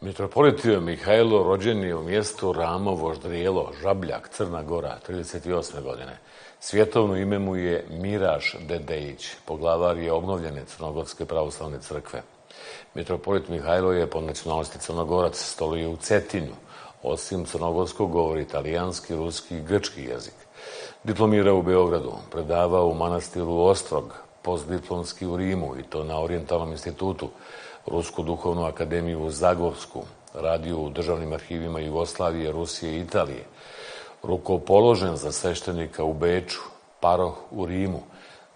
Mitropolit Mihajlo rođen je u mjestu Ramovo Ždrijelo, Žabljak, Crna Gora, 38. godine. Svjetovno ime mu je Miraš Dedejić, poglavar je obnovljene Crnogorske pravoslavne crkve. Mitropolit Mihajlo je po nacionalnosti Crnogorac, stoluje u Cetinju. Osim crnogorskog govori italijanski, ruski i grčki jezik. Diplomirao u Beogradu, predavao u manastiru Ostrog, postdiplomski u Rimu i to na Orijentalnom institutu, Rusku duhovnu akademiju u Zagorsku, radio u državnim arhivima Jugoslavije, Rusije i Italije, rukopoložen za sveštenika u Beču, paroh u Rimu,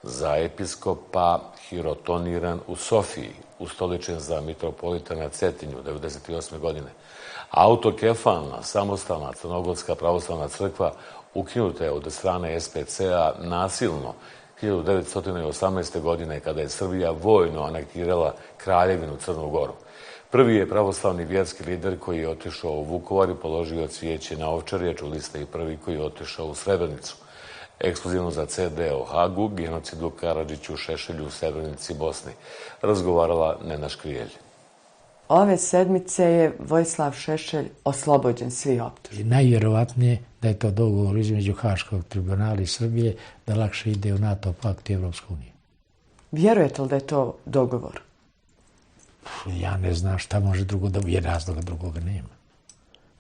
za episkopa hirotoniran u Sofiji, ustoličen za mitropolita na Cetinju, 1998. godine. Autokefalna, samostalna Crnogorska pravoslavna crkva ukinuta je od strane SPC-a nasilno 1918. godine, kada je Srbija vojno anektirala Kraljevinu Crnu Goru. Prvi je pravoslavni vjerski lider koji je otišao u Vukovar i položio cvijeće na Ovčarje, čuli ste i prvi koji je otišao u Srebrenicu. Ekskluzivno za CD o Hagu, genocidu Karadžiću, Šešelju u Srebrenici, Bosni, razgovarala Nena Škrijelj. Ove sedmice je Vojislav Šešelj oslobođen svih optužbi. Najvjerovatnije da je to dogovor između Haškog tribunala i Srbije da lakše ide u NATO pakt i Evropsku uniju. Vjerujete li da je to dogovor? Ja ne znam šta može drugo da je, razloga drugoga nema.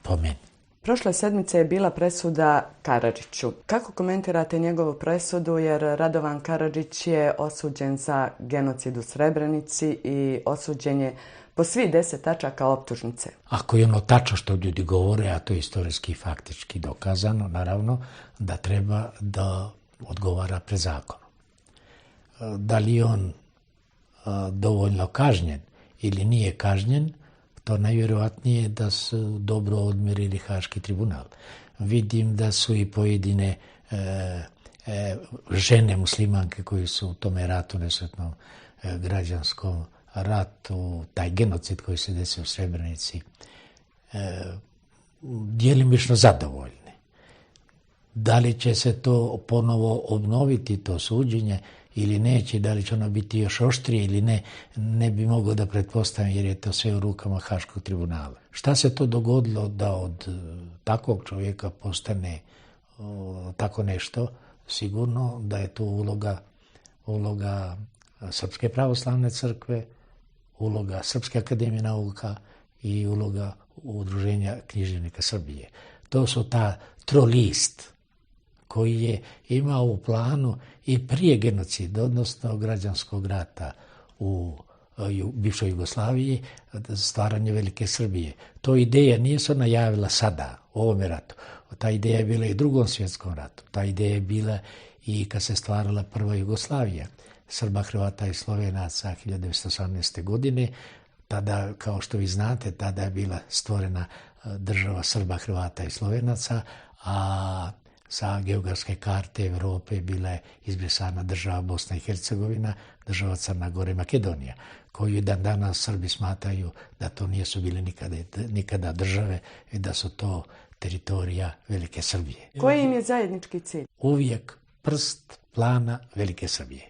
Po meni. Prošle sedmice je bila presuda Karadžiću. Kako komentirate njegovu presudu, jer Radovan Karadžić je osuđen za genocid u Srebrenici i osuđen je po svih 10 tačaka optužnice? Ako je ono tačno što ljudi govore, a to je istorijski i faktički dokazano, naravno da treba da odgovara pred zakonom. Da li on dovoljno kažnjen ili nije kažnjen, to najvjerojatnije da su dobro odmjerili Haški tribunal. Vidim da su i pojedine žene muslimanke koji su u tome ratu, nesretnom građanskom ratu, taj genocid koji se desio u Srebrenici, djelimično zadovoljne. Da li će se to ponovo obnoviti, to suđenje, ili neće, da li će ono biti još oštrije ili ne, ne bi mogao da pretpostavim, jer je to sve u rukama Haškog tribunala. Šta se to dogodilo da od takvog čovjeka postane tako nešto? Sigurno da je to uloga Srpske pravoslavne crkve, uloga Srpske akademije nauka i uloga Udruženja književnika Srbije. To su ta trolist koji je imao u planu i prije genocida, odnosno građanskog rata u bivšoj Jugoslaviji, stvaranje Velike Srbije. To ideja nije se najavila sada, u ovome ratu. Ta ideja je bila i u Drugom svjetskom ratu. Ta ideja je bila i kad se stvarala prva Jugoslavija, Srba, Hrvata i Slovenaca 1918. godine. Tada, kao što vi znate, tada je bila stvorena država Srba, Hrvata i Slovenaca, a sa geografske karte Evrope bila je izbrisana država Bosna i Hercegovina, država Crna Gora i Makedonija, koju dan danas Srbi smatraju da to nisu bile nikada države i da su to teritorija Velike Srbije. Koji im je zajednički cilj? Uvijek prst plana Velike Srbije.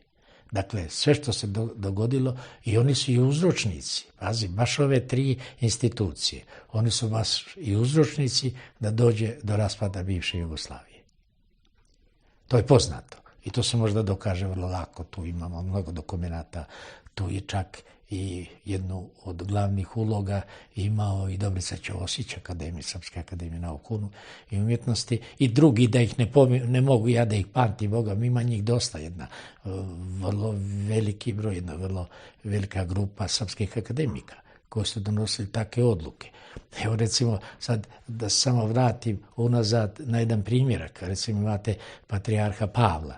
Dakle, sve što se dogodilo, i oni su i uzročnici, pazi, baš ove tri institucije, oni su baš i uzročnici da dođe do raspada bivše Jugoslavije. To je poznato i to se možda dokaže vrlo lako, tu imamo mnogo dokumenata, tu je čak i jednu od glavnih uloga imao i Dobrica Ćosić, Srpske akademije nauka i umjetnosti, i drugi, da ih ne mogu ja da ih pamtim, Boga, ima njih dosta, jedna vrlo veliki broj, jedna vrlo velika grupa srpskih akademika koji su donosili takve odluke. Evo recimo, sad da se samo vratim unazad na jedan primjerak, recimo imate patrijarha Pavla,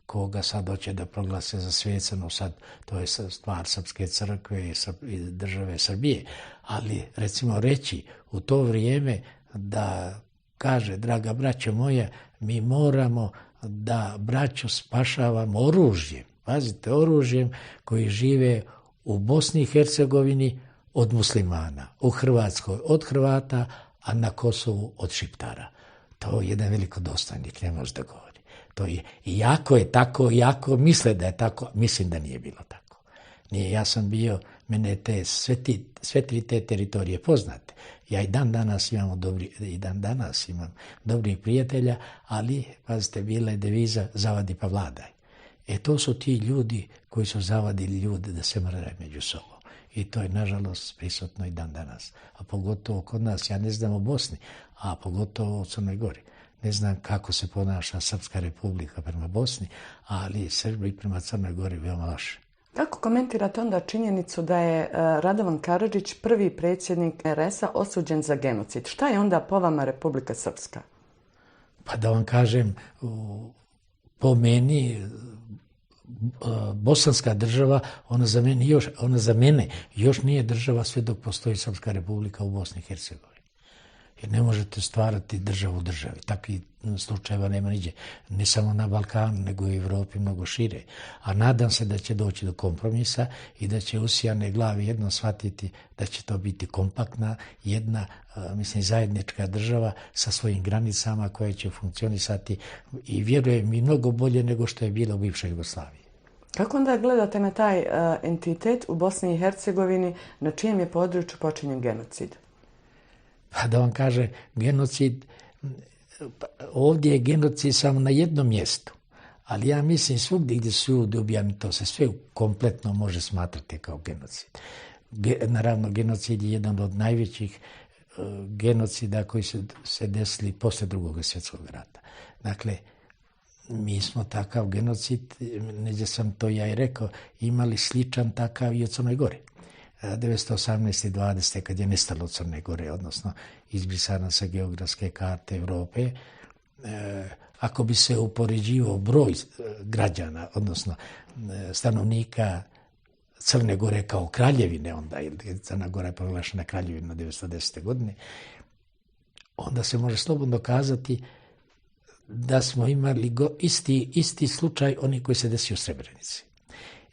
koga sad hoće da proglase za svecenog, sad to je stvar Srpske crkve i države Srbije, ali recimo reći u to vrijeme da kaže, draga braćo moja, mi moramo da braću spašavamo oružjem, pazite, oružjem koji žive u Bosni i Hercegovini od muslimana, u Hrvatskoj od Hrvata, a na Kosovu od Šiptara. To je jedan velikodostojnik, ne može da govori. To je, iako je tako, iako misle da je tako, mislim da nije bilo tako. Nije, ja sam bio, mene te sve tri te teritorije poznate. Ja i dan danas imam dobrih prijatelja, ali, pazite, bila je deviza zavadi pa vladaj. To su ti ljudi koji su zavadili ljude da se mrde među sobom. I to je, nažalost, prisutno i dan danas. A pogotovo kod nas, ja ne znam o Bosni, a pogotovo u Crnoj Gori. Ne znam kako se ponaša Srpska republika prema Bosni, ali Srbi prema Crnoj Gori veoma loše. Kako komentirate onda činjenicu da je Radovan Karadžić, prvi predsjednik RS-a, osuđen za genocid? Šta je onda po vama Republika Srpska? Pa da vam kažem, po meni, bosanska država, ona za mene još nije država sve dok postoji Srpska republika u Bosni i Hercegovini. Jer ne možete stvarati državu u državi. Takvih slučajeva nema niđe. Ne samo na Balkanu, nego i u Evropi mnogo šire. A nadam se da će doći do kompromisa i da će usijane glavi jednom shvatiti da će to biti kompaktna, jedna, zajednička država sa svojim granicama koja će funkcionisati i vjerujem i mnogo bolje nego što je bilo u bivšoj Jugoslaviji. Kako onda gledate na taj entitet u Bosni i Hercegovini na čijem je području počinjen genocid? Pa da vam kaže, genocid, ovdje je genocid samo na jednom mjestu, ali ja mislim svugdje gdje su ljudi ubijani, to se sve kompletno može smatrati kao genocid. Naravno, genocid je jedan od najvećih genocida koji su se desili poslije Drugog svjetskog rata. Dakle, mi smo takav genocid, neđe sam to ja i rekao, imali sličan takav i u Crnoj Gori. 1918. i 20. kad je nestalo Crne Gore, odnosno izbrisana sa geografske karte Europe, ako bi se upoređivao broj građana, odnosno stanovnika Crne Gore kao kraljevine, onda je Crna Gora je proglašena kraljevina 1910. godine, onda se može slobodno kazati da smo imali isti slučaj oni koji se desio u Srebrenici.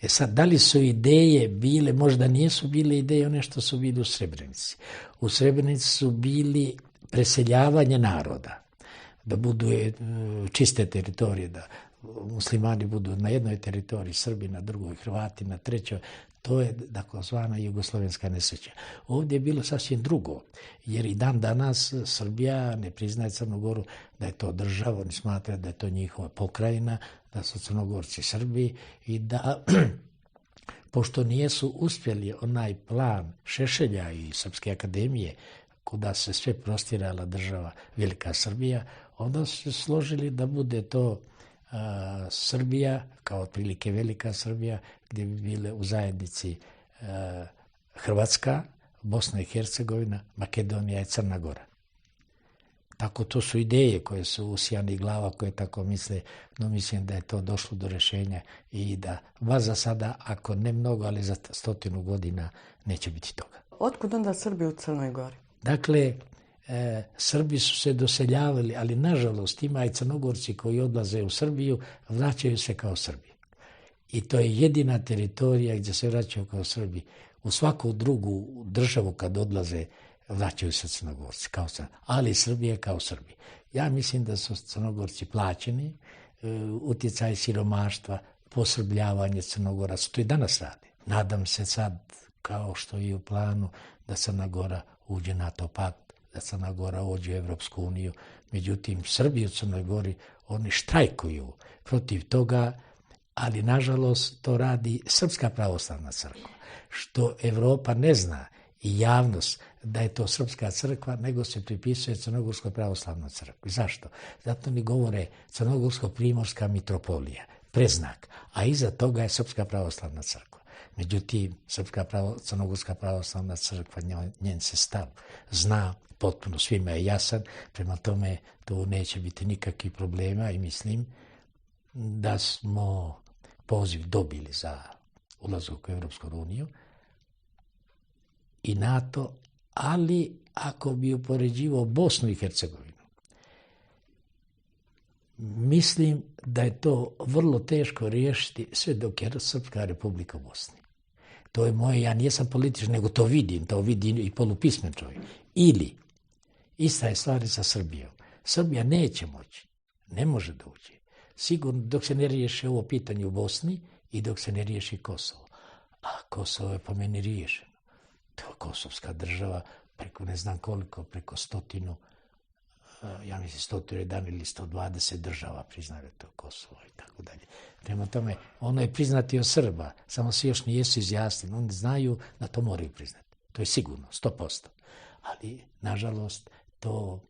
Sad, da li su ideje bile, možda nisu bile ideje one što su bili u Srebrenici. U Srebrenici su bili preseljavanje naroda, da budu čiste teritorije, da muslimani budu na jednoj teritoriji, Srbi na drugoj, Hrvati na trećoj. To je takozvana jugoslovenska nesreća. Ovdje je bilo sasvim drugo, jer i dan danas Srbija ne priznaje Crnu Goru da je to država, oni smatraju da je to njihova pokrajina, da su Crnogorci Srbi i da, pošto nijesu uspjeli onaj plan Šešelja i Srpske akademije, kuda se sve prostirala država Velika Srbija, onda su se složili da bude to Srbija, kao otprilike Velika Srbija, gdje bi bile u zajednici Hrvatska, Bosna i Hercegovina, Makedonija i Crna Gora. Tako to su ideje koje su usijani glava koje tako misle, no mislim da je to došlo do rješenja i da vas za sada, ako ne mnogo, ali za 100 godina neće biti toga. Otkud onda Srbi u Crnoj Gori? Dakle, Srbi su se doseljavali, ali nažalost ima i Crnogorci koji odlaze u Srbiju, vraćaju se kao Srbi. I to je jedina teritorija gdje se vraćaju kao Srbi. U svaku drugu državu kad odlaze, vraćaju se Crnogorci kao Srbi, ali Srbije kao Srbi. Ja mislim da su Crnogorci plaćeni, utjecaj siromaštva, posrbljavanje Crnogoraca, to i danas radi. Nadam se sad, kao što je u planu, da Crna Gora uđe NATO pakt, da Crna Gora uđe u Evropsku uniju. Međutim, Srbi u Crnoj Gori, oni štrajkuju protiv toga, ali nažalost to radi Srpska pravoslavna crkva. Što Evropa ne zna i javnost da je to Srpska crkva, nego se pripisuje Crnogorskoj pravoslavnoj crkvi. Zašto? Zato ni govore Crnogorsko-primorska mitropolija, preznak, a iza toga je Srpska pravoslavna crkva. Međutim, Crnogorska pravoslavna crkva, njen se stav zna, potpuno svima je jasan, prema tome tu neće biti nikakvih problema i mislim da smo poziv dobili za ulazak u Evropsku uniju i NATO, ali ako bi upoređivao Bosnu i Hercegovinu, mislim da je to vrlo teško riješiti sve dok je Srpska republika u Bosni. To je moje, ja nisam političar, nego to vidim i polupismen čovjek. Ili, ista je stvar sa Srbijom. Srbija neće moći, ne može da uđe. Sigurno dok se ne riješi ovo pitanje u Bosni i dok se ne riješi Kosovo. A Kosovo je po meni riješeno. To je kosovska država, preko ne znam koliko, preko 100, ja mislim 101 ili 120 država priznaju to Kosovo i tako dalje. Prema tome, ono je priznati od Srba, samo se još nijesu izjasnili. Oni znaju da to moraju priznati. To je sigurno, 100%. Ali, nažalost, to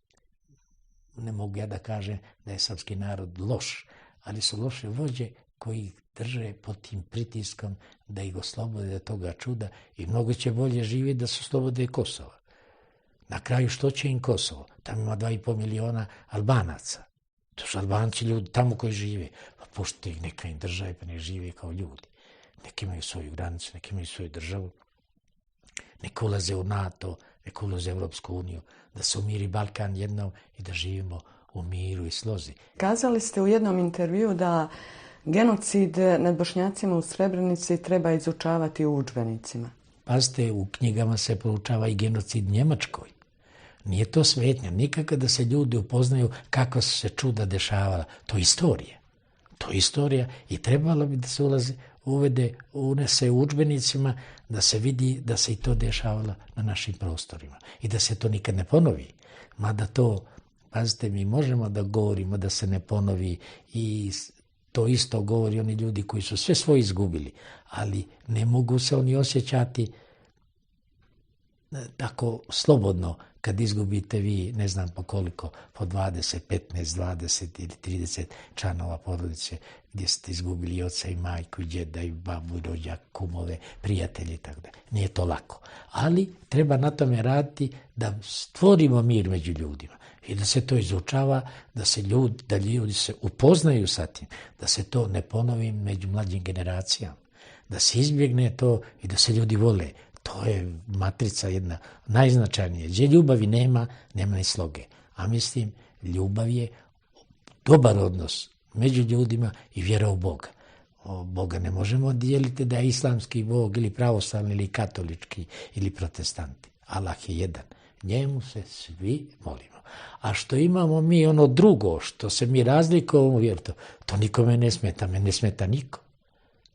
ne mogu ja da kažem da je srpski narod loš, ali su loše vođe koji ih drže pod tim pritiskom da ih oslobode od toga čuda i mnogo će bolje živjeti da su slobode Kosova. Na kraju što će im Kosovo? Tamo ima 2,5 miliona Albanaca. To su Albanci ljudi tamo koji žive. Pa pušte ih, neka im države, pa ne žive kao ljudi. Neki imaju svoju granicu, neki imaju svoju državu. Neka ulaze u NATO, neka ulaze u Evropsku uniju, da se umiri Balkan jednom i da živimo u miru i slozi. Kazali ste u jednom intervjuu da genocid nad Bošnjacima u Srebrenici treba izučavati u udžbenicima. Pazite, u knjigama se proučava i genocid Njemačkoj. Nije to smetnja. Nikako da se ljudi upoznaju kako su se čuda dešavala. To je istorija. To je istorija i trebalo bi da se unese u udžbenicima da se vidi da se i to dešavalo na našim prostorima. I da se to nikad ne ponovi. Mada to, pazite, mi možemo da govorimo da se ne ponovi i to isto govori oni ljudi koji su sve svoje izgubili, ali ne mogu se oni osjećati tako slobodno kad izgubite vi, ne znam po koliko, po 20, 15, 20 ili 30 članova porodice gdje ste izgubili i oca i majku i djeda i babu i rođak, kumove, prijatelje i tako da. Nije to lako. Ali treba na tome raditi da stvorimo mir među ljudima i da se to izučava, da ljudi se upoznaju sa tim, da se to ne ponovi među mlađim generacijama, da se izbjegne to i da se ljudi vole. To je matrica jedna najznačajnija. Gdje ljubavi nema ni sloge. A mislim, ljubav je dobar odnos među ljudima i vjera u Boga. Boga ne možemo dijeliti da je islamski Bog ili pravoslavni ili katolički ili protestanti. Allah je jedan. Njemu se svi molimo. A što imamo mi ono drugo, što se mi razlikujemo vjeru, to nikome ne smeta. Mene ne smeta niko.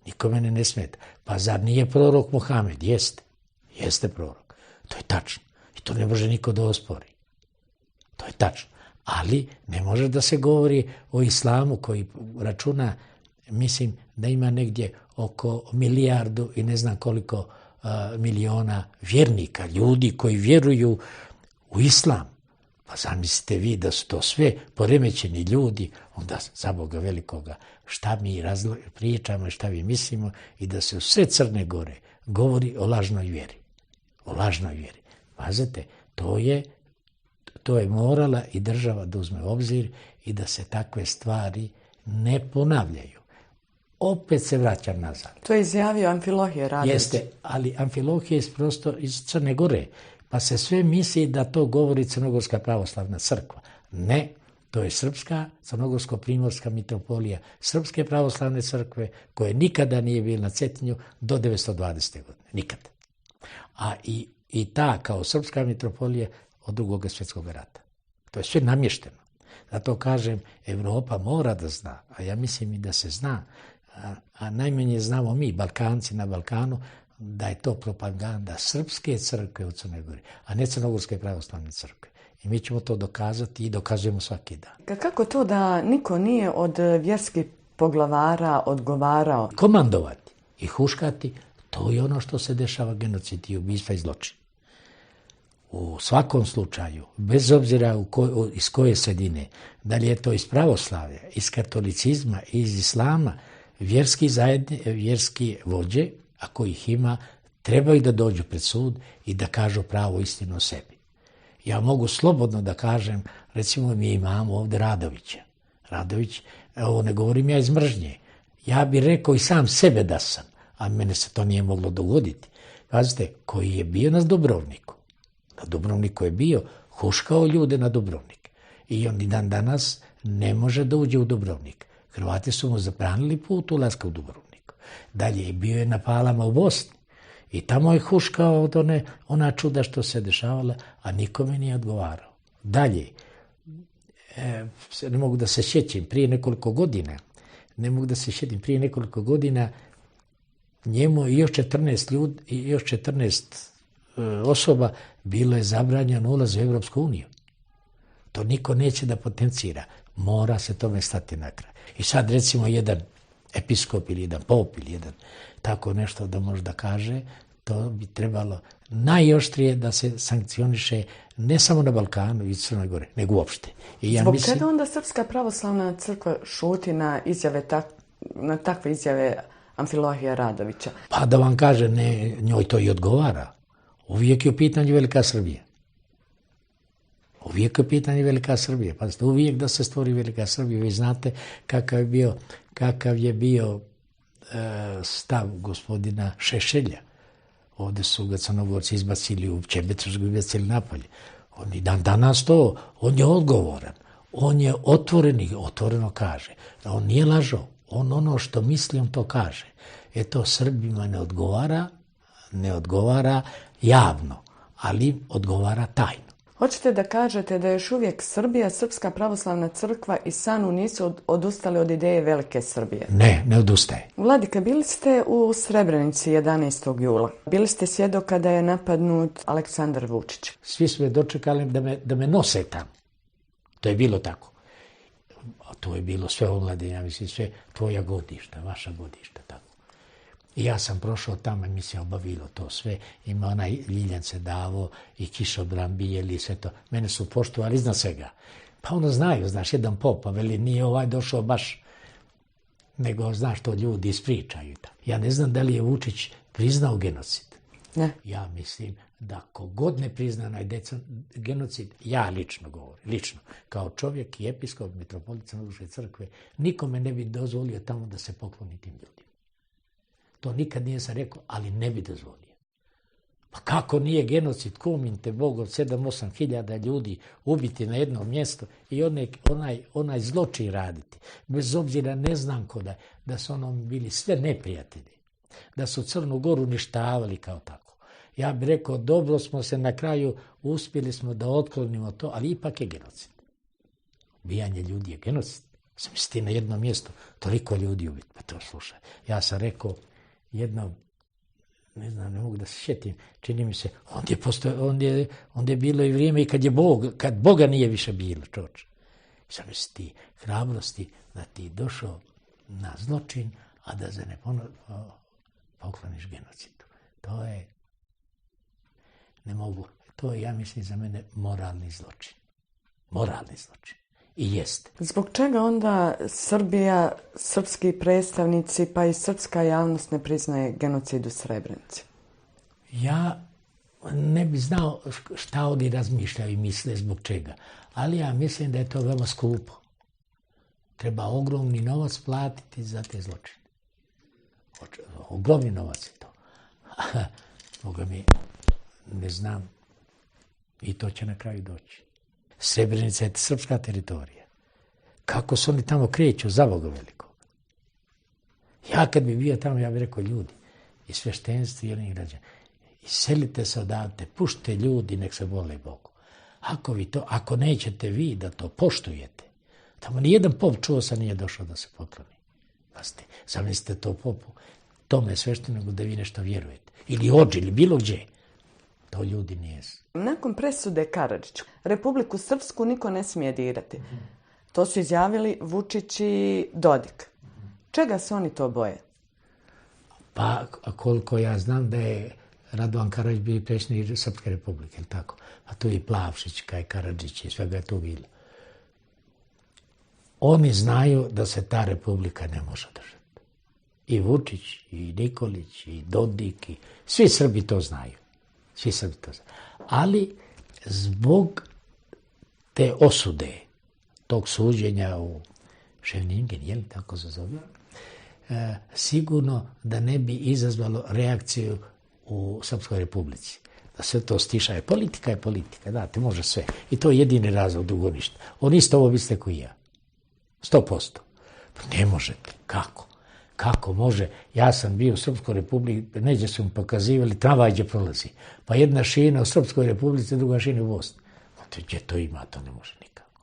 Niko mene ne smeta. Pa zar nije prorok Muhamed? Jeste prorok. To je tačno. I to ne može niko da ospori. To je tačno. Ali ne može da se govori o islamu koji računa, mislim da ima negdje oko 1 milijardu i ne znam koliko miliona vjernika, ljudi koji vjeruju u islam. Pa zamislite vi da su to sve poremećeni ljudi, onda za Boga velikoga šta mi pričamo i šta mi mislimo i da se u sve Crne Gore govori o lažnoj vjeri. O lažnoj vjeri. Pazite, to je morala i država da uzme u obzir i da se takve stvari ne ponavljaju. Opet se vraćam nazad. To je izjavio Amfilohije Radović. Jeste, ali Amfilohije je prosto iz Crne Gore. Pa se sve misli da to govori Crnogorska pravoslavna crkva. Ne, to je Srpska, Crnogorsko-primorska mitropolija Srpske pravoslavne crkve koje nikada nije bila na Cetinju do 920. godine. Nikada. A i ta kao Srpska mitropolija od Drugog svjetskog rata. To je sve namješteno. Zato kažem, Evropa mora da zna, a ja mislim i da se zna, a najmanje znamo mi, Balkanci na Balkanu, da je to propaganda Srpske crkve u Crnoj Gori, a ne Crnogorske pravoslavne crkve. I mi ćemo to dokazati i dokazujemo svaki dan. Kako to da niko nije od vjerskih poglavara odgovarao? Komandovati i huškati, to je ono što se dešava, genocid i ubistva i zločin. U svakom slučaju, bez obzira iz koje sredine, da li je to iz pravoslavlja, iz katolicizma, iz islama, vjerski vođe, ako ih ima, trebaju da dođu pred sud i da kažu pravu istinu o sebi. Ja mogu slobodno da kažem, recimo mi imamo ovdje Radovića. Radović, ovo ne govorim ja iz mržnje. Ja bih rekao i sam sebe da sam, a mene se to nije moglo dogoditi. Pazite, koji je bio na Dubrovniku. Na Dubrovniku je bio, huškao ljude na Dubrovnik. I on i dan danas ne može da uđe u Dubrovnik. Hrvati su mu zabranili put ulaska u Dubrovnik. Dalje, bio je na Palama u Bosni. I tamo je huškao od ona čuda što se dešavala, a nikome nije odgovarao. Dalje, ne mogu da se sjećam, prije nekoliko godina, njemu i još 14 ljudi, i još 14 osoba bilo je zabranjeno ulaz u Evropsku uniju. To niko neće da potencira. Mora se tome stati na kraj. I sad recimo jedan episkop ili jedan pop ili jedan tako nešto da možda kaže, to bi trebalo najoštrije da se sankcioniše ne samo na Balkanu i Crnoj Gori, nego uopšte. I ja Zbog mislim, čega onda Srpska pravoslavna crkva šuti na izjave na takve izjave Amfilohija Radovića? pa da vam kaže, ne, njoj to i odgovara. Uvijek je u pitanju Velika Srbija. Uvijek je u pitanju Velika Srbija. Pazite, uvijek da se stvori Velika Srbija. Vi znate kakav je bio stav gospodina Šešelja. Ovdje su ga Crnogorci izbacili u Čebecu, su ga izbacili napolje. On i dan danas to, on je odgovoran. On je otvoreno kaže. On nije lažao. On ono što misli, on to kaže. To Srbima ne odgovara javno, ali odgovara tajno. Hoćete da kažete da još uvijek Srbija, Srpska pravoslavna crkva i SANU nisu odustali od ideje Velike Srbije? Ne odustaje. Vladika, bili ste u Srebrenici 11. jula. Bili ste svjedok kada je napadnut Aleksandar Vučić. Svi su me dočekali da me nose tamo. To je bilo tako. To je bilo sve omladine, ja mislim, sve tvoja godišta, vaša godišta, tako. I ja sam prošao tamo i mi se obavilo to sve. Ima onaj Ljiljance Davo i kišobran bijeli i sve to. Mene su poštovali iznad svega. Pa ono znaju, znaš, jedan pop, pa veli nije ovaj došao baš, nego znaš to ljudi ispričaju. Ja ne znam da li je Vučić priznao genocid. Ne. Ja mislim da kogod ne prizna onaj genocid, ja lično govorim, lično, kao čovjek i episkop mitropolit Crnogorske crkve, nikome ne bi dozvolio tamo da se pokloni tim ljudima. To nikad nije sam rekao, ali ne bi dozvolio. Pa kako nije genocid, kuminte Bog, od 7-8 hiljada ljudi ubiti na jedno mjesto i onaj zločin raditi. Bez obzira ne znam da su onom bili sve neprijatelji. Da su Crnu Goru uništavali kao tako. Ja bih rekao, dobro smo se na kraju, uspjeli smo da otklonimo to, ali ipak je genocid. Ubijanje ljudi je genocid. Sam misliti na jednom mjestu, toliko ljudi ubiti. Pa to slušaj. Ja sam rekao jednom, ne znam, ne mogu da se sjetim, čini mi se, onda je bilo i vrijeme i kad Boga nije više bilo, čoč. Sam misliti hrabrosti da ti došao na zločin, a da se ne pokloniš genocidu. To je, ne mogu, to je, ja mislim, za mene moralni zločin. Moralni zločin. I jeste. Zbog čega onda Srbija, srpski predstavnici, pa i srpska javnost ne priznaje genocid u Srebrenici? Ja ne bi znao šta oni razmišljaju i misle zbog čega, ali ja mislim da je to veoma skupo. Treba ogromni novac platiti za te zločine. Ogromni novac je to. Boga mi, ne znam, i to će na kraju doći. Srebrenica je srpska teritorija. Kako se oni tamo kreću, za Boga velikog. Ja kad bi bio tamo, ja bih rekao, ljudi, i sveštenstvo i oni građani, iselite se odavde, pušte ljudi, nek se vole Bogu. Ako nećete vi da to poštujete, tamo nijedan pop čuo sam nije došao da se pokloni. Pazite, zamislite to popu, tome svešteniku da vi nešto vjerujete. Ili ođe, ili bilo gdje. To ljudi nije. Nakon presude Karadžiću, Republiku Srpsku niko ne smije dirati. To su izjavili Vučić i Dodik. Čega se oni to boje? Pa koliko ja znam da je Radovan Karadžić bio predsjednik Srpske republike, ili tako? A tu i Plavšić, kaj Karadžić i svega je tu bilo. Oni znaju da se ta republika ne može držati. I Vučić, i Nikolić, i Dodik, i svi Srbi to znaju. Svi Srbi to znaju. Ali zbog te osude, tog suđenja u Ševningen, je li tako se zove, sigurno da ne bi izazvalo reakciju u Srpskoj republici. Da sve to stišaje. Politika je politika, da, te može sve. I to je jedini razlog, drugo ništa. On isto ovo biste koji ja. 100%. Pa ne možete. Kako? Kako može? Ja sam bio u Srpskoj republici, neđe su mi pokazivali, tramvaj gdje prolazi. Pa jedna šina u Srpskoj republici, druga šina u Bosni. Gdje to ima, to ne može nikako.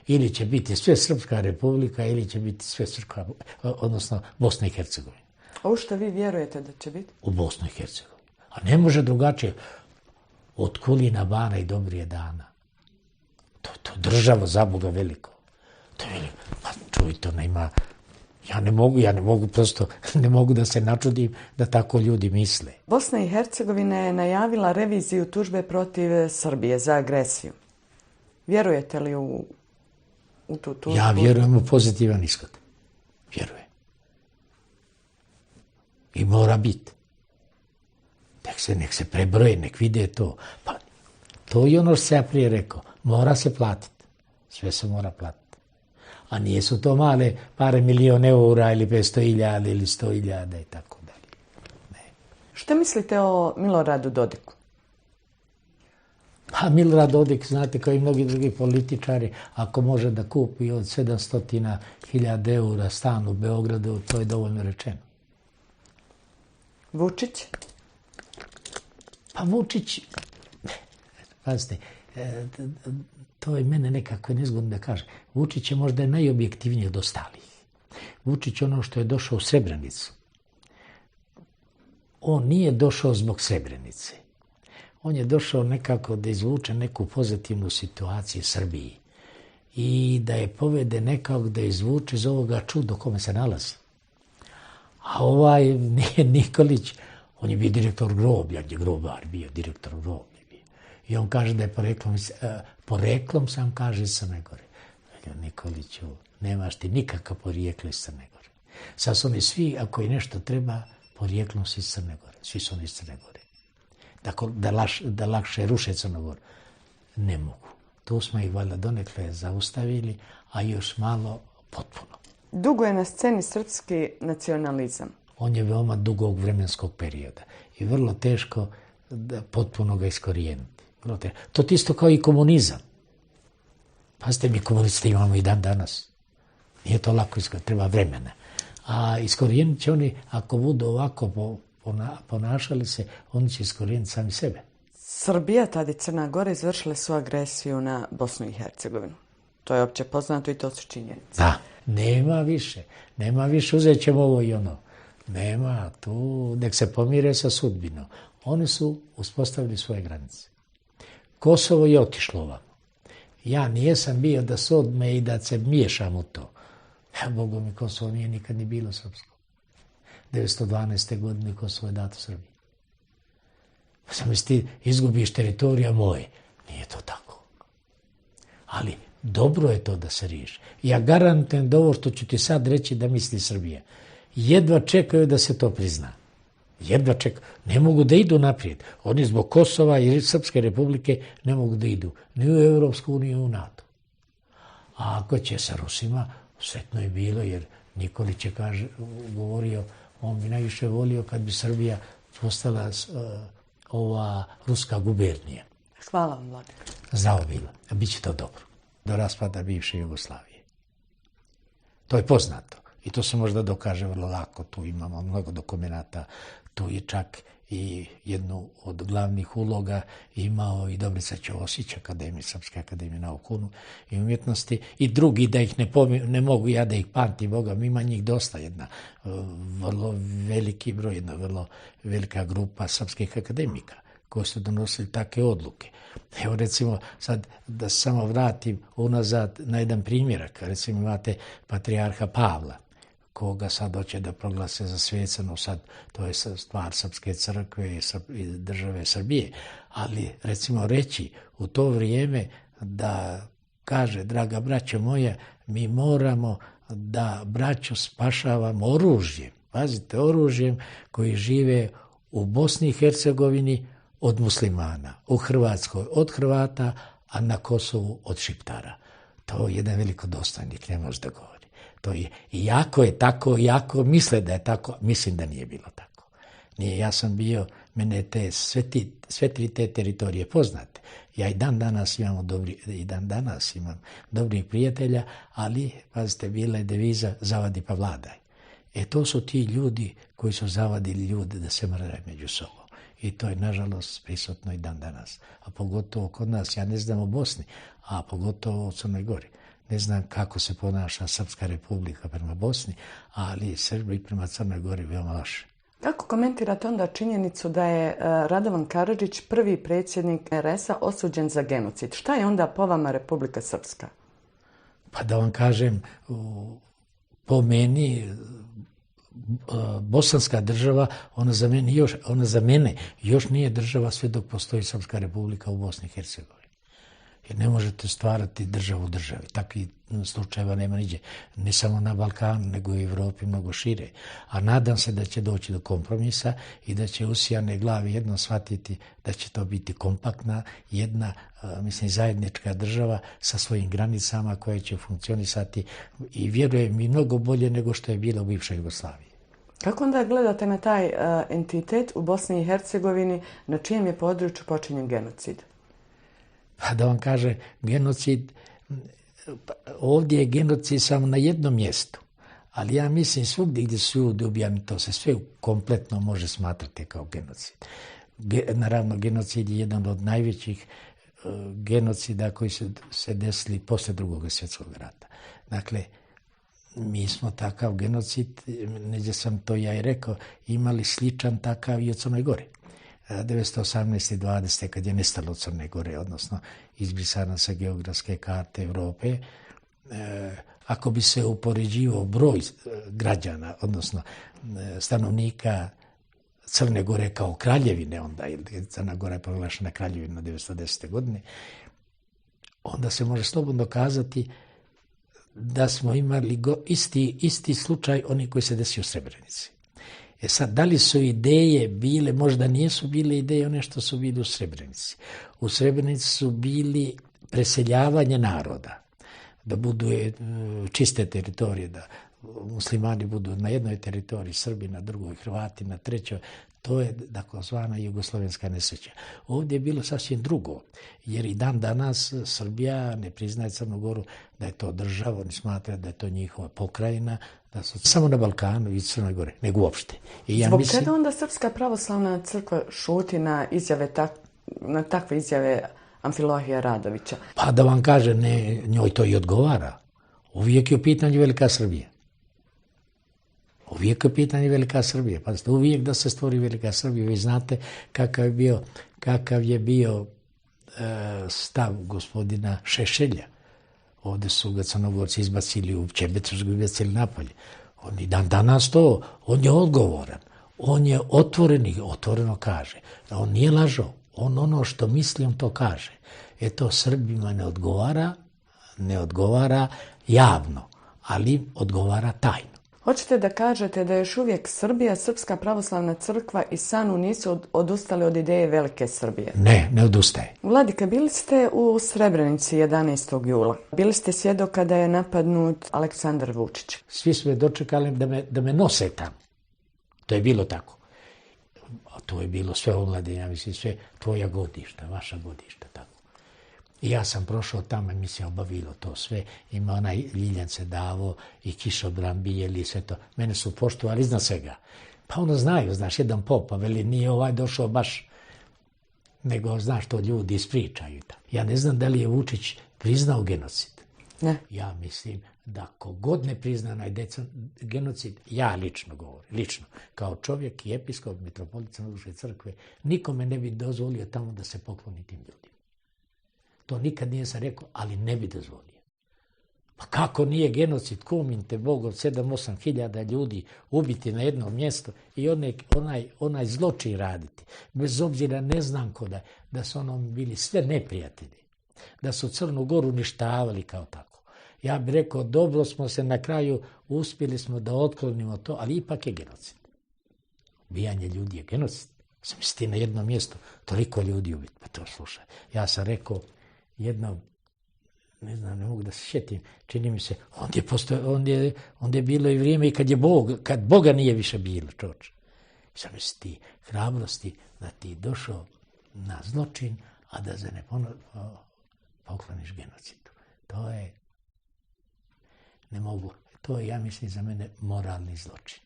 Ili će biti sve Srpska republika, ili će biti sve Srpska, odnosno Bosna i Hercegovina. A u što vi vjerujete da će biti? U Bosnu i Hercegovini. A ne može drugačije. Od Kulina bana i dobrije dana. To država za Boga veliko. To je veliko. Pa čuj, to nema... Ja ne mogu prosto, ne mogu da se načudim da tako ljudi misle. Bosna i Hercegovina je najavila reviziju tužbe protiv Srbije za agresiju. Vjerujete li u tu tužbu? Ja vjerujem u pozitivan ishod. Vjerujem. I mora biti. Nek se prebroje, nek vide to. Pa, to je ono što sam ja prije rekao. Mora se platiti. Sve se mora platiti. A nijesu to male pare milijone eura ili 500.000 ili 100.000 i tako dalje. Ne. Što mislite o Miloradu Dodiku? Pa Milorad Dodik, znate, kao i mnogi drugi političari, ako može da kupi od 700.000 eura stan u Beogradu, to je dovoljno rečeno. Vučić? Pa Vučić, pazite, to je mene nekako nezgodno da kažem. Vučić je možda najobjektivniji od ostalih. Vučić ono što je došao u Srebrenicu. On nije došao zbog Srebrenice. On je došao nekako da izvuče neku pozitivnu situaciju Srbiji i da je povede nekako da izvuče iz ovoga čuda u kome se nalazi. A ovaj Nikolić, on je bio direktor groblja, gdje grobar bio, direktor groblja bio. I on kaže da je poreklom sam kaže iz Crne Gore. Nikoliću, nemaš ti nikakav porijeklo iz Crne Gore. Sad su oni svi, ako i nešto treba, porijeklom su iz Crne Gore. Svi su oni iz Crne Gore. Dakle, da lakše ruše Crnu Goru. Ne mogu. Tu smo ih valjda donekle zaustavili, a još malo potpuno. Dugo je na sceni srpski nacionalizam. On je veoma dugog vremenskog perioda i vrlo teško potpuno ga iskorijeniti. To je isto kao i komunizam. Pazite, mi komuniste imamo i dan danas. Nije to lako iskorijeniti, treba vremena. A iskorijenit će oni, ako budu ovako ponašali se, oni će iskorijeniti sami sebe. Srbija, tada i Crna Gora, izvršile su agresiju na Bosnu i Hercegovinu. To je opće poznato i to su činjenice. Da, nema više, uzet ćemo ovo i ono. Nema, tu nek se pomire sa sudbinom. Oni su uspostavili svoje granice. Kosovo je otišlo ovamo. Ja nijesam bio da se odme i da se miješam u to. Bogu mi, Kosovo nije nikad ni bilo srpsko. 1912. godine Kosovo je dato Srbiji. Sam ti izgubiš teritorija moje. Nije to tako. Ali dobro je to da se riješi. Ja garantujem da ovo što ću ti sad reći da misli Srbija. Jedva čekaju da se to prizna. Jedva čekaju. Ne mogu da idu naprijed. Oni zbog Kosova i Srpske republike ne mogu da idu ni u Europsku uniju, ni u NATO. A ako će sa Rusima, sretno je bilo, jer Nikolić je govorio, on bi najviše volio kad bi Srbija postala ova ruska gubernija. Hvala vam, Vladimir. Zdravo bilo. A bit će to dobro. Do raspada bivše Jugoslavije. To je poznato. I to se možda dokaže vrlo lako. Tu imamo mnogo dokumenata. Tu je čak i jednu od glavnih uloga imao i Dobrica Ćosić, Srpske akademije nauka i umjetnosti. I drugi, da ih ne mogu ja da ih pamtim, Boga, ima njih dosta, jedna vrlo veliki broj, jedna vrlo velika grupa srpskih akademika koji su donosili takve odluke. Evo recimo, sad da samo vratim unazad na jedan primjerak. Recimo imate patrijarha Pavla, koga sad hoće da proglase za svecano, sad to je stvar Srpske crkve i države Srbije. Ali recimo reći u to vrijeme da kaže, draga braćo moja, mi moramo da braću spašavamo oružjem. Pazite, oružjem koji žive u Bosni i Hercegovini od muslimana, u Hrvatskoj od Hrvata, a na Kosovu od Šiptara. To je jedan veliko dostojnik, ne može da govori. To je, iako je tako, iako misle da je tako, mislim da nije bilo tako. Nije, ja sam bio, mene sve tri te teritorije poznate. Ja i dan danas imam dobrih prijatelja, ali, pazite, bila je deviza zavadi pa vladaj. To su ti ljudi koji su zavadili ljude da se mrde među sobom. I to je, nažalost, prisutno i dan danas. A pogotovo kod nas, ja ne znam o Bosni, a pogotovo u Crnoj Gori. Ne znam kako se ponaša Srpska republika prema Bosni, ali Srbi prema Crnoj Gori veoma loše. Kako komentirate onda činjenicu da je Radovan Karadžić, prvi predsjednik RS-a, osuđen za genocid? Šta je onda po vama Republika Srpska? Pa da vam kažem, po meni bosanska država, ona za mene još nije država sve dok postoji Srpska republika u Bosni i Hercegovini. Jer ne možete stvarati državu u državi. Takvih slučajeva nema niđe. Ne samo na Balkanu, nego i u Evropi mnogo šire. A nadam se da će doći do kompromisa i da će usijane glavi jedno shvatiti da će to biti kompaktna, jedna, zajednička država sa svojim granicama koja će funkcionisati i vjerujem i mnogo bolje nego što je bilo u bivšoj Jugoslaviji. Kako onda gledate na taj entitet u Bosni i Hercegovini na čijem je području počinjen genocid? Pa da vam kaže, genocid, ovdje je genocid samo na jednom mjestu, ali ja mislim svugdje gdje su ljudi ubijani, to se sve kompletno može smatrati kao genocid. Naravno, genocid je jedan od najvećih genocida koji su se desili poslije Drugog svjetskog rata. Dakle, mi smo takav genocid, neđe sam to ja i rekao, imali sličan takav i u Crnoj Gori. 1918. i 20. kad je nestalo Crne Gore, odnosno izbrisana sa geografske karte Europe, ako bi se upoređivao broj građana, odnosno stanovnika Crne Gore kao kraljevine, onda je Crna Gora je proglašena kraljevina 1910. godine, onda se može slobodno kazati da smo imali isti slučaj oni koji se desio u Srebrenici. Sad, da li su ideje bile, možda nisu bile ideje one što su bili u Srebrenici. U Srebrenici su bili preseljavanje naroda, da budu čiste teritorije, da muslimani budu na jednoj teritoriji, Srbi na drugoj, Hrvati na trećoj. To je takozvana jugoslovenska nesreća. Ovdje je bilo sasvim drugo, jer i dan danas Srbija ne priznaje Crnu Goru da je to država, oni smatraju da je to njihova pokrajina, da su samo na Balkanu i Crnoj Gori, nego uopšte. Zbog čega onda Srpska pravoslavna crkva šuti na takve izjave Amfilohija Radovića? Pa da vam kaže, njoj to i odgovara. Uvijek je u pitanju Velika Srbija. Uvijek je pitanje Velika Srbija. Pazite, uvijek da se stvori Velika Srbija. Vi znate kakav je bio stav gospodina Šešelja. Ovdje su ga Crnogorci izbacili u Čebecu, su ga izbacili napolje. On i dan danas to, on je odgovoran. On je otvoreno kaže. On nije lažao. On ono što misli, on to kaže. To Srbima ne odgovara javno, ali odgovara tajno. Hoćete da kažete da još uvijek Srbija, Srpska pravoslavna crkva i SANU nisu odustali od ideje Velike Srbije? Ne odustaje. Vladika, bili ste u Srebrenici 11. jula. Bili ste svjedok kada je napadnut Aleksandar Vučić. Svi su me dočekali da me nose tamo. To je bilo tako. A to je bilo sve omladine, ja mislim, sve tvoja godišta, vaša godišta, tako. I ja sam prošao tamo i mi se obavilo to sve. Ima onaj Ljiljance Davo i kišobran bijeli i sve to. Mene su poštovali iznad svega. Pa ono znaju, znaš, jedan pop, pa veli nije došao baš, nego znaš to ljudi ispričaju. Ja ne znam da li je Vučić priznao genocid. Ne. Ja mislim da kogod ne prizna onaj genocid, ja lično govorim, kao čovjek i episkop mitropolit Crnogorske crkve, nikome ne bi dozvolio tamo da se pokloni tim ljudima. To nikad nije sam rekao, ali ne bi dozvolio. Pa kako nije genocid, kuminte Bog, od 7-8 hiljada ljudi ubiti na jednom mjestu i onaj zločin raditi. Bez obzira ne znam da su onom bili sve neprijatelji. Da su Crnu Goru uništavali kao tako. Ja bih rekao, dobro smo se na kraju, uspjeli smo da otklonimo to, ali ipak je genocid. Ubijanje ljudi je genocid. Smisli na jednom mjestu toliko ljudi ubiti. Pa to slušaj. Ja sam rekao, jedno, ne znam, ne mogu da se sjetim, čini mi se, onda je bilo i vrijeme i kad Boga nije više bilo, čoč. Sam misli ti hrabrosti da ti došao na zločin, a da se ne pokloniš genocidu. To je, ja mislim, za mene moralni zločin.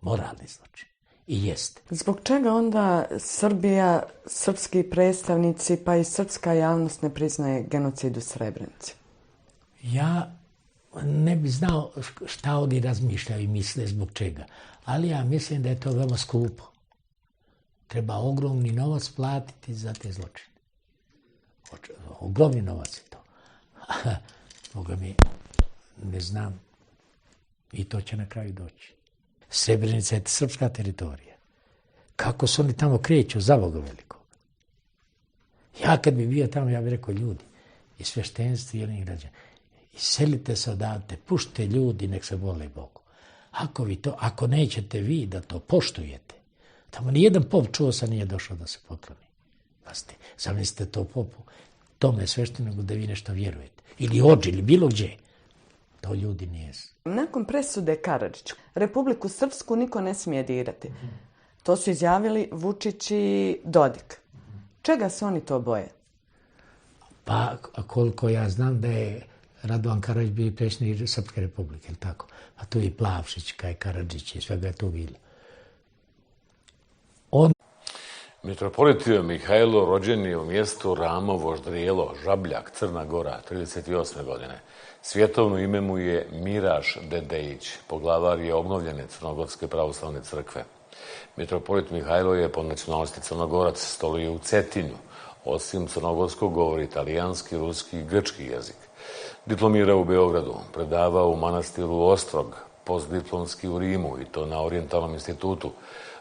Moralni zločin. I jeste. Zbog čega onda Srbija, srpski predstavnici pa i srpska javnost ne priznaje genocid u Srebrenici? Ja ne bi znao šta oni razmišljaju i misle zbog čega, ali ja mislim da je to veoma skupo. Treba ogromni novac platiti za te zločine. Ogromni novac je to. Boga mi, ne znam, i to će na kraju doći. Srebrenica je srpska teritorija. Kako se oni tamo kreću, za Boga velikog. Ja kad bi bio tamo, ja bih rekao, ljudi, i sveštenstvo i oni građani, iselite se odavde, pušte ljudi, nek se vole Bogu. Ako nećete vi da to poštujete, tamo nijedan pop, čuo sam, nije došao da se pokloni. Pazite, zamislite to popu, tome svešteniku da vi nešto vjerujete. Ili ođe, ili bilo gdje. To ljudi nije. Nakon presude Karadžiću, Republiku Srpsku niko ne smije dirati. To su izjavili Vučić i Dodik. Čega se oni to boje? Pa koliko ja znam da je Radovan Karadžić bio predsjednik Srpske republike, ili tako? A tu je i Plavšić, kaj Karadžić i svega je tu bilo. Mitropolit Mihajlo rođen je u mjestu Ramovo Ždrijelo, Žabljak, Crna Gora, 38. godine. Svjetovno ime mu je Miraš Dedejić, poglavar je obnovljene Crnogorske pravoslavne crkve. Mitropolit Mihajlo je po nacionalnosti Crnogorac, stoluje u Cetinju. Osim crnogorskog govori italijanski, ruski i grčki jezik. Diplomirao u Beogradu, predavao u manastiru Ostrog, postdiplomski u Rimu i to na Orijentalnom institutu,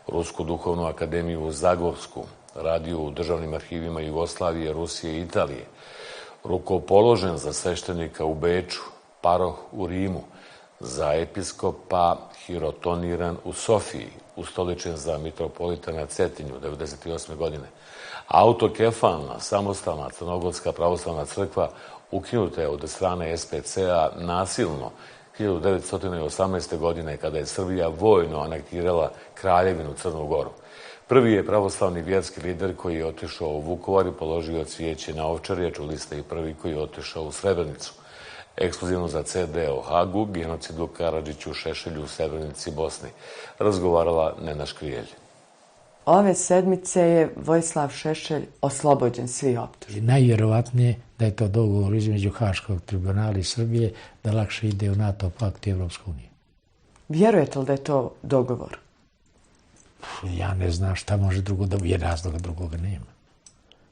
Rusku duhovnu akademiju u Zagorsku, radio u državnim arhivima Jugoslavije, Rusije i Italije, rukopoložen za sveštenika u Beču, paroh u Rimu, za episkopa hirotoniran u Sofiji, ustoličen za mitropolita na Cetinju, 1998. godine. Autokefalna, samostalna Crnogorska pravoslavna crkva ukinuta je od strane SPC-a nasilno 1918. godine kada je Srbija vojno anektirala Kraljevinu Crnu Goru. Prvi je pravoslavni vjerski lider koji je otišao u Vukovar i položio cvijeće na Ovčarje, čuli ste i prvi koji je otišao u Srebrenicu. Ekskluzivno za CD o Hagu, genocidu Karadžiću, Šešelju u Srebrenici, Bosni, razgovarala Nena Škrijelj. Ove sedmice je Vojislav Šešelj oslobođen svih optužbi. Najvjerovatnije da je to dogovor između Haškog tribunala i Srbije da lakše ide u NATO pakt i Evropsku uniju. Vjerujete li da je to dogovor? Ja ne znam šta može drugo da je, razloga drugoga nema.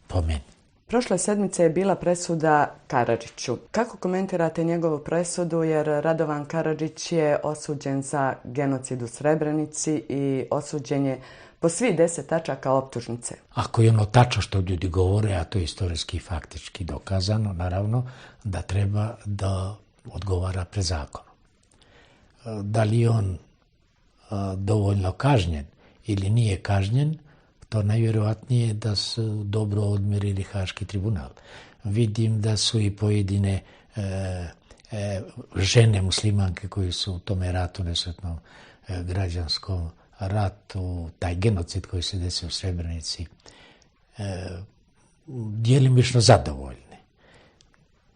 Po meni. Prošle sedmice je bila presuda Karadžiću. Kako komentirate njegovu presudu, jer Radovan Karadžić je osuđen za genocid u Srebrenici i osuđen je po svih 10 tačaka optužnice? Ako je ono tačno što ljudi govore, a to je istorijski i faktički dokazano, naravno, da treba da odgovara pred zakonom. Da li je on dovoljno kažnjen ili nije kažnjen, to najvjerojatnije da su dobro odmerili Haški tribunal. Vidim da su i pojedine žene muslimanke koji su u tome ratu, nesretnom građanskom ratu, taj genocid koji se desio u Srebrenici, djelimično zadovoljne.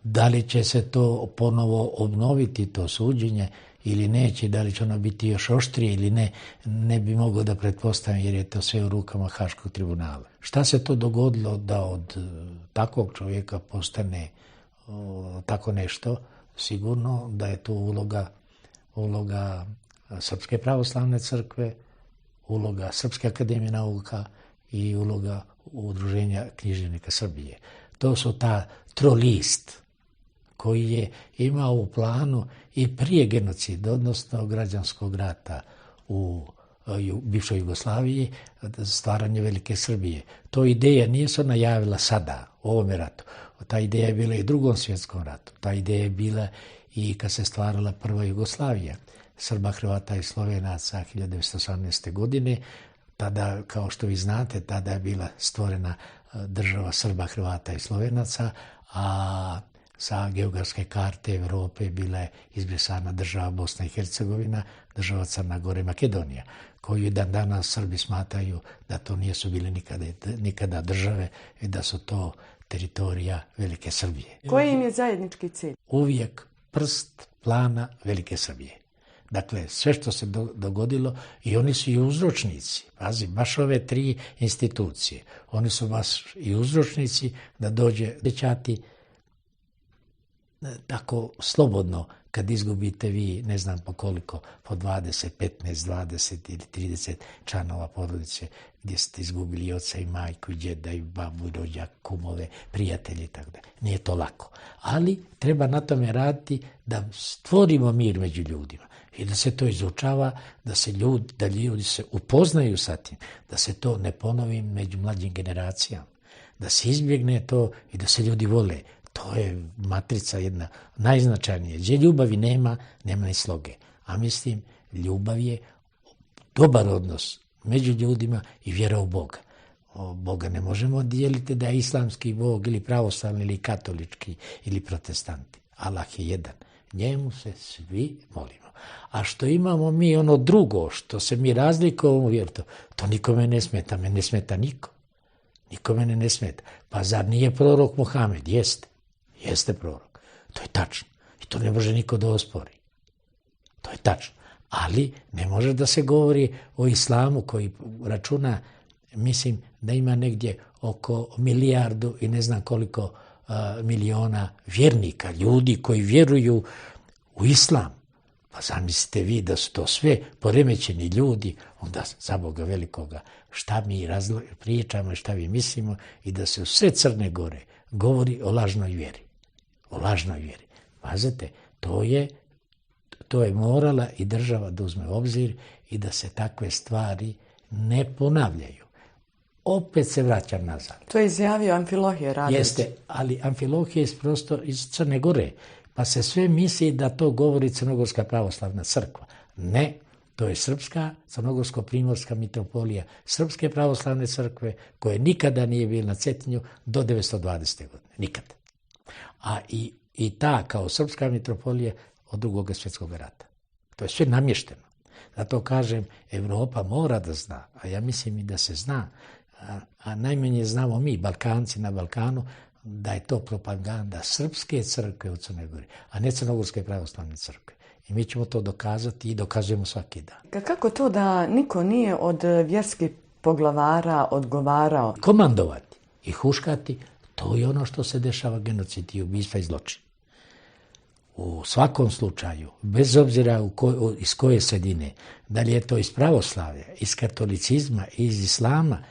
Da li će se to ponovo obnoviti, to suđenje, ili neće, da li će ono biti još oštrije ili ne, ne bi mogao da pretpostavim jer je to sve u rukama Haškog tribunala. Šta se to dogodilo da od takvog čovjeka postane tako nešto? Sigurno da je to uloga Srpske pravoslavne crkve, uloga Srpske akademije nauka i uloga Udruženja književnika Srbije. To su ta trolist koji je imao u planu i prije genocida, odnosno građanskog rata u bivšoj Jugoslaviji, stvaranje Velike Srbije. To ideja nije se najavila sada, u ovome ratu. Ta ideja je bila i u Drugom svjetskom ratu. Ta ideja je bila i kad se stvarala prva Jugoslavija, Srba, Hrvata i Slovenaca 1918. godine. Tada, kao što vi znate, tada je bila stvorena država Srba, Hrvata i Slovenaca, a sa geografske karte Evrope bila je izbrisana država Bosna i Hercegovina, država Crna Gora i Makedonija, koju dan danas Srbi smatraju da to nisu bile nikada države i da su to teritorija Velike Srbije. Koji im je zajednički cilj? Uvijek prst plana Velike Srbije. Dakle, sve što se dogodilo, i oni su i uzročnici, pazi, baš ove tri institucije, oni su baš i uzročnici da dođe dečati tako slobodno kad izgubite vi, ne znam po koliko, po 20, 15, 20 ili 30 članova porodice, gdje ste izgubili i oca i majku i djeda i babu i rođak, kumove, prijatelje i tako da. Nije to lako. Ali treba na tome raditi da stvorimo mir među ljudima i da se to izučava, da ljudi se upoznaju sa tim, da se to ne ponovi među mlađim generacijama, da se izbjegne to i da se ljudi vole. To je matrica jedna najznačajnija. Gdje ljubavi nema ni sloge. A mislim, ljubav je dobar odnos među ljudima i vjera u Boga. Boga ne možemo dijeliti da je islamski Bog ili pravoslavni ili katolički ili protestanti. Allah je jedan. Njemu se svi molimo. A što imamo mi ono drugo, što se mi razlikujemo, to nikome ne smeta. Mene ne smeta niko. Niko mene ne smeta. Pa zar nije prorok Muhammed? Jeste prorok. To je tačno. I to ne može niko da ospori. To je tačno. Ali ne može da se govori o islamu koji računa, mislim da ima negdje oko 1 milijardu i ne znam koliko miliona vjernika, ljudi koji vjeruju u islam. Pa zamislite vi da su to sve poremećeni ljudi, onda za Boga velikoga šta mi pričamo i šta mi mislimo i da se u sve Crne Gore govori o lažnoj vjeri. O lažnoj vjeri. Pazite, to je morala i država da uzme u obzir i da se takve stvari ne ponavljaju. Opet se vraćam nazad. To je izjavio Amfilohije Radović. Jeste, ali Amfilohije je prosto iz Crne Gore. Pa se sve misli da to govori Crnogorska pravoslavna crkva. Ne, to je Srpska, Crnogorsko-primorska mitropolija Srpske pravoslavne crkve koje nikada nije bila na Cetinju do 1920. godine. Nikada. A i ta kao Srpska mitropolija od Drugog svjetskog rata. To je sve namješteno. Zato kažem, Evropa mora da zna, a ja mislim i da se zna, a najmanje znamo mi, Balkanci na Balkanu, da je to propaganda Srpske crkve u Crnoj Gori, a ne Crnogorske pravoslavne crkve. I mi ćemo to dokazati i dokazujemo svaki dan. Kako to da niko nije od vjerskih poglavara odgovarao? Komandovati i huškati, to je ono što se dešava, genocid i ubistva i zločin. U svakom slučaju, bez obzira iz koje sredine, da li je to iz pravoslavlja, iz katolicizma, iz islama,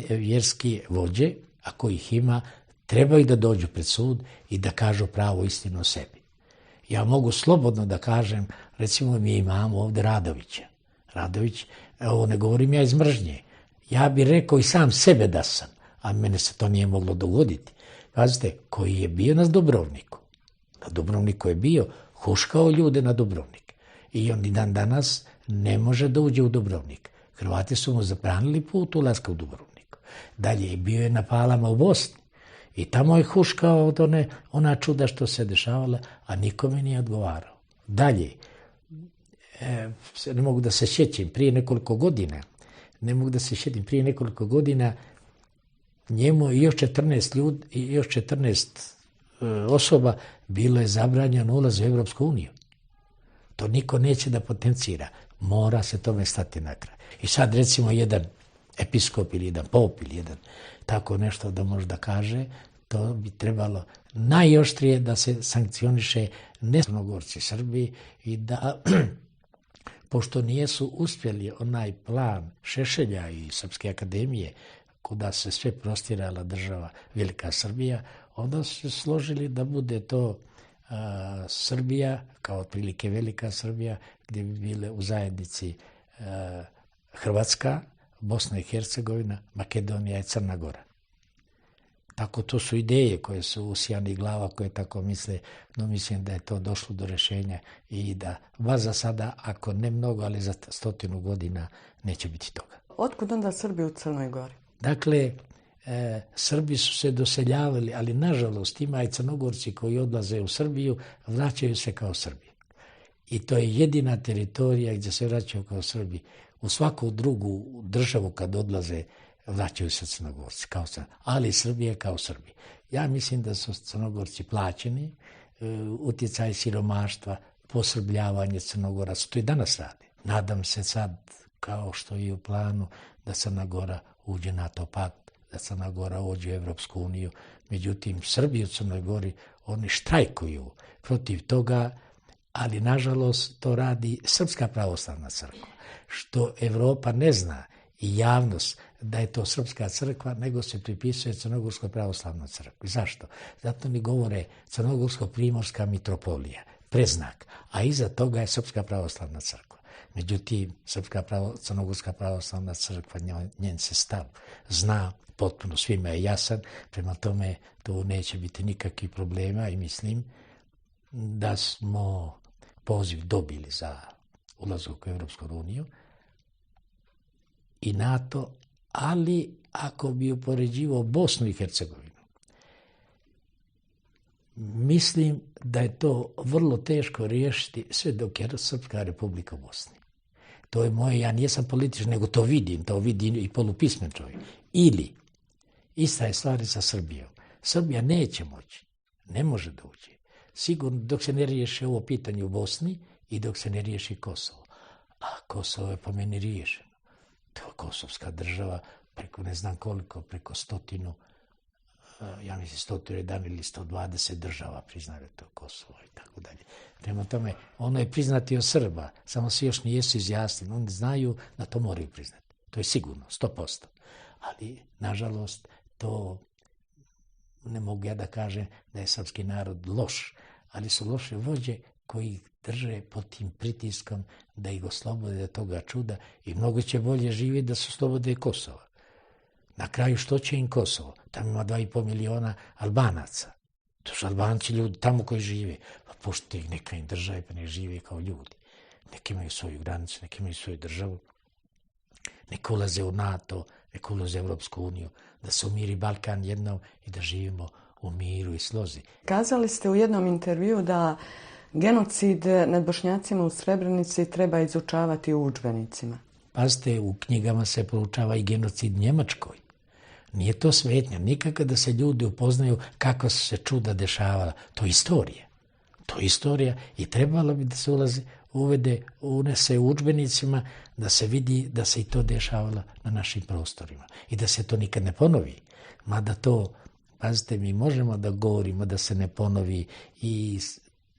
vjerski vođe, ako ih ima, trebaju da dođu pred sud i da kažu pravu istinu o sebi. Ja mogu slobodno da kažem, recimo mi imamo ovdje Radovića. Radović, ovo ne govorim ja iz mržnje. Ja bih rekao i sam sebe da sam, a mene se to nije moglo dogoditi. Pazite, koji je bio na Dubrovniku. Na Dubrovniku je bio, huškao ljude na Dubrovnik. I on i dan danas ne može da uđe u Dubrovnik. Hrvati su mu zabranili put ulaska u Dubrovnik. Dalje, bio je na Palama u Bosni. I tamo je huškao od ona čuda što se dešavala, a nikome nije odgovarao. Dalje, ne mogu da se sjećam, prije nekoliko godina, njemu i još 14 osoba bilo je zabranjeno ulaz u Evropsku uniju. To niko neće da potencira. Mora se tome stati na kraj. I sad recimo jedan episkop ili jedan pop ili jedan tako nešto da možda kaže, to bi trebalo najoštrije da se sankcioniše ne Crnogorci Srbiji i da, pošto nijesu uspjeli onaj plan Šešelja i Srpske akademije, kuda se sve prostirala država Velika Srbija, onda su se složili da bude to Srbija, kao otprilike Velika Srbija, gdje bi bile u zajednici Hrvatska, Bosna i Hercegovina, Makedonija i Crna Gora. Tako to su ideje koje su usijane glava koje tako misle, no mislim da je to došlo do rješenja i da bar za sada, ako ne mnogo, ali za 100 godina neće biti toga. Otkud onda Srbi u Crnoj Gori? Dakle, Srbi su se doseljavali, ali nažalost ima i Crnogorci koji odlaze u Srbiju, vraćaju se kao Srbi. I to je jedina teritorija gdje se vraćaju kao Srbi. U svaku drugu državu kad odlaze, vraćaju se Crnogorci kao Srbi, ali Srbije kao Srbi. Ja mislim da su Crnogorci plaćeni, utjecaj siromaštva, posrbljavanje Crnogoraca, to i danas radi. Nadam se sad, kao što je u planu, da Crna Gora uđe NATO pakt, da Crna Gora uđe u Evropsku uniju. Međutim, Srbi u Crnoj Gori, oni štrajkuju protiv toga, ali nažalost to radi Srpska pravoslavna crkva. Što Evropa ne zna i javnost da je to Srpska crkva, nego se pripisuje Crnogorskoj pravoslavnoj crkvi. Zašto? Zato ni govore Crnogorsko-primorska mitropolija, preznak, a iza toga je Srpska pravoslavna crkva. Međutim, Crnogorska pravoslavna crkva, njen se stav zna, potpuno svima je jasan, prema tome tu neće biti nikakvih problema i mislim da smo poziv dobili za ulazak u Europsku uniju i NATO, ali ako bi upoređivao Bosnu i Hercegovinu, mislim da je to vrlo teško riješiti sve dok je Srpska republika u Bosni. To je moje, ja nisam političar, nego to vidim i polupismen čovjek. Ili, ista je stvar sa Srbijom. Srbija neće moći, ne može da uđe. Sigurno dok se ne riješi ovo pitanje u Bosni i dok se ne riješi Kosovo. A Kosovo je po meni riješeno. To je kosovska država preko ne znam koliko, preko 100, ja mislim 101 ili 120 država priznaju to Kosovo i tako dalje. Prema tome, ono je priznati od Srba, samo se još nijesu izjasnili. Oni znaju da to moraju priznati. To je sigurno, 100%. Ali, nažalost, to ne mogu ja da kažem da je srpski narod loš, ali su loše vođe koji ih drže pod tim pritiskom da ih oslobode toga čuda i mnogo će bolje živjeti da se oslobode Kosova. Na kraju što će im Kosovo? Tamo ima 2,5 miliona Albanaca. To su Albanci ljudi tamo koji žive. Pa puštite ih, neka im države, pa ne žive kao ljudi. Neki imaju svoju granicu, neki imaju svoju državu. Neka ulaze u NATO, neka ulaze u Europsku uniju, da se umiri Balkan jednom i da živimo u miru i slozi. Kazali ste u jednom intervjuu da genocid nad Bošnjacima u Srebrenici treba izučavati u udžbenicima. Pazite, u knjigama se proučava i genocid Njemačkoj. Nije to smetnja, nikako da se ljudi upoznaju kako su se čuda dešavala. To je istorija. To je istorija i trebalo bi da se unese u udžbenicima, da se vidi da se i to dešavalo na našim prostorima i da se to nikad ne ponovi. Mada to, pazite, mi možemo da govorimo da se ne ponovi i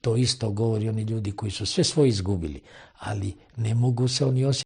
to isto govori oni ljudi koji su sve svoje izgubili, ali ne mogu se oni osjetiti